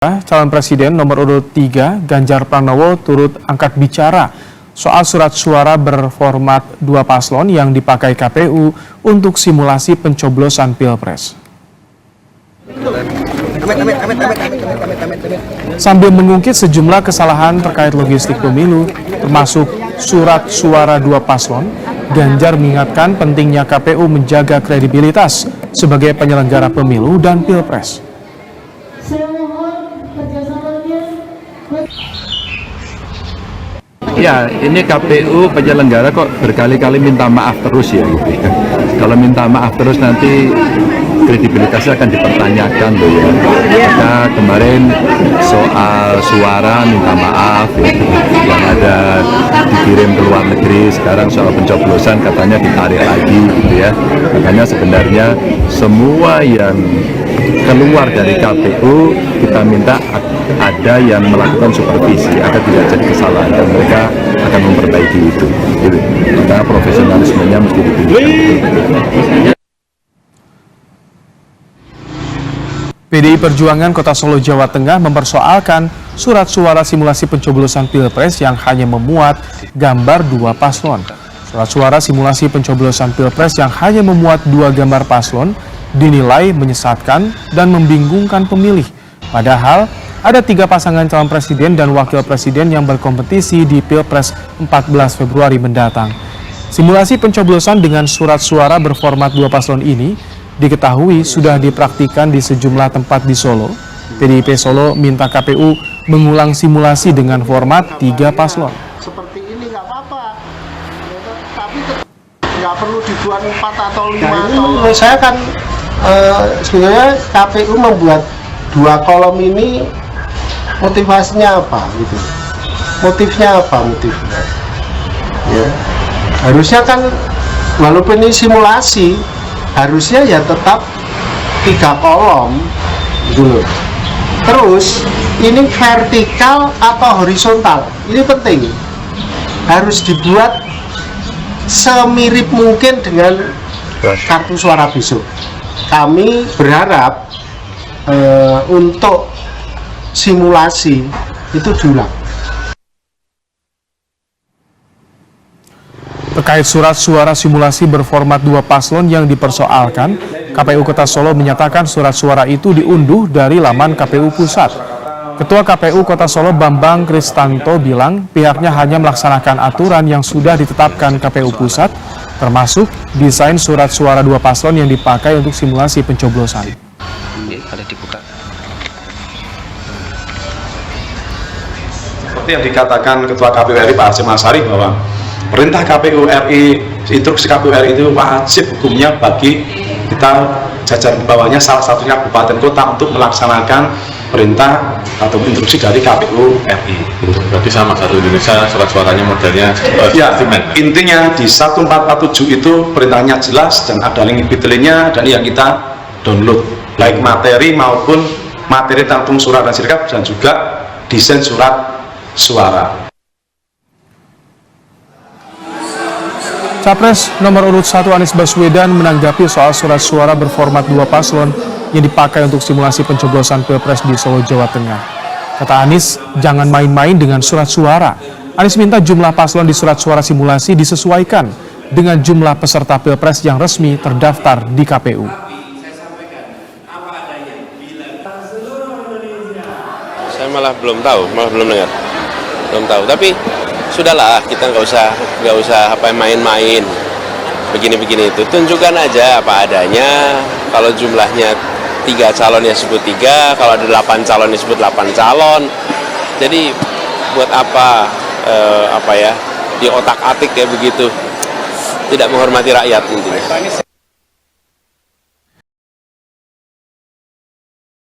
Calon Presiden nomor urut 3 Ganjar Pranowo turut angkat bicara soal surat suara berformat 2 paslon yang dipakai KPU untuk simulasi pencoblosan Pilpres. Sambil mengungkit sejumlah kesalahan terkait logistik pemilu, termasuk surat suara 2 paslon, Ganjar mengingatkan pentingnya KPU menjaga kredibilitas sebagai penyelenggara pemilu dan Pilpres. Ya, ini KPU penyelenggara kok berkali-kali minta maaf terus ya gitu ya. Kalau minta maaf terus nanti kredibilitasnya akan dipertanyakan loh ya. Kita kemarin soal suara minta maaf ya, yang ada dikirim ke luar negeri, sekarang soal pencoblosan katanya ditarik lagi gitu ya. Makanya sebenarnya semua yang keluar dari KPU kita minta ada yang melakukan supervisi agar tidak jadi kesalahan dan mereka akan memperbaiki itu. Kita profesionalismenya mesti ditingkatkan. PDI Perjuangan Kota Solo, Jawa Tengah mempersoalkan surat suara simulasi pencoblosan Pilpres yang hanya memuat gambar 2 paslon. Surat suara simulasi pencoblosan Pilpres yang hanya memuat 2 gambar paslon dinilai menyesatkan dan membingungkan pemilih. Padahal ada 3 pasangan calon presiden dan wakil presiden yang berkompetisi di Pilpres 14 Februari mendatang. Simulasi pencoblosan dengan surat suara berformat 2 paslon ini diketahui sudah dipraktikkan di sejumlah tempat di Solo. PDIP Solo minta KPU mengulang simulasi dengan format 3 paslon. Seperti ini nggak apa-apa, tapi nggak perlu dibuat 4 atau 5 atau... Saya kan sebenarnya KPU membuat 2 kolom ini motivasinya apa gitu? Motifnya apa motifnya? Ya, harusnya kan walaupun ini simulasi, harusnya ya tetap 3 kolom gitu. Terus ini vertikal atau horizontal, ini penting, harus dibuat semirip mungkin dengan kartu suara besok. Kami berharap untuk simulasi itu diulang. Terkait surat suara simulasi berformat 2 paslon yang dipersoalkan, KPU Kota Solo menyatakan surat suara itu diunduh dari laman KPU Pusat. Ketua KPU Kota Solo Bambang Kristanto bilang pihaknya hanya melaksanakan aturan yang sudah ditetapkan KPU Pusat, termasuk desain surat suara 2 paslon yang dipakai untuk simulasi pencoblosan. Seperti yang dikatakan Ketua KPU RI Pak Hasyim Asyari bahwa perintah KPU RI, instruksi KPU RI itu wajib hukumnya bagi kita jajaran di bawahnya, salah satunya kabupaten kota, untuk melaksanakan perintah atau instruksi dari KPU RI. Berarti sama satu Indonesia surat suaranya modelnya ya, intinya di 1447 itu perintahnya jelas dan ada link detailnya, dan yang kita download baik materi maupun materi tentang surat dan sirkap dan juga desain surat suara. Capres nomor urut 1 Anies Baswedan menanggapi soal surat suara berformat 2 paslon yang dipakai untuk simulasi pencoblosan Pilpres di Solo, Jawa Tengah. Kata Anies, jangan main-main dengan surat suara. Anies minta jumlah paslon di surat suara simulasi disesuaikan dengan jumlah peserta Pilpres yang resmi terdaftar di KPU. Saya malah belum tahu, belum tahu. Tapi sudahlah, kita nggak usah apa main-main begini-begini itu. Tunjukkan aja apa adanya. Kalau jumlahnya 3 calon ya sebut 3, kalau ada 8 calon ya sebut 8 calon. Jadi buat apa di otak-atik kayak begitu? Tidak menghormati rakyat intinya.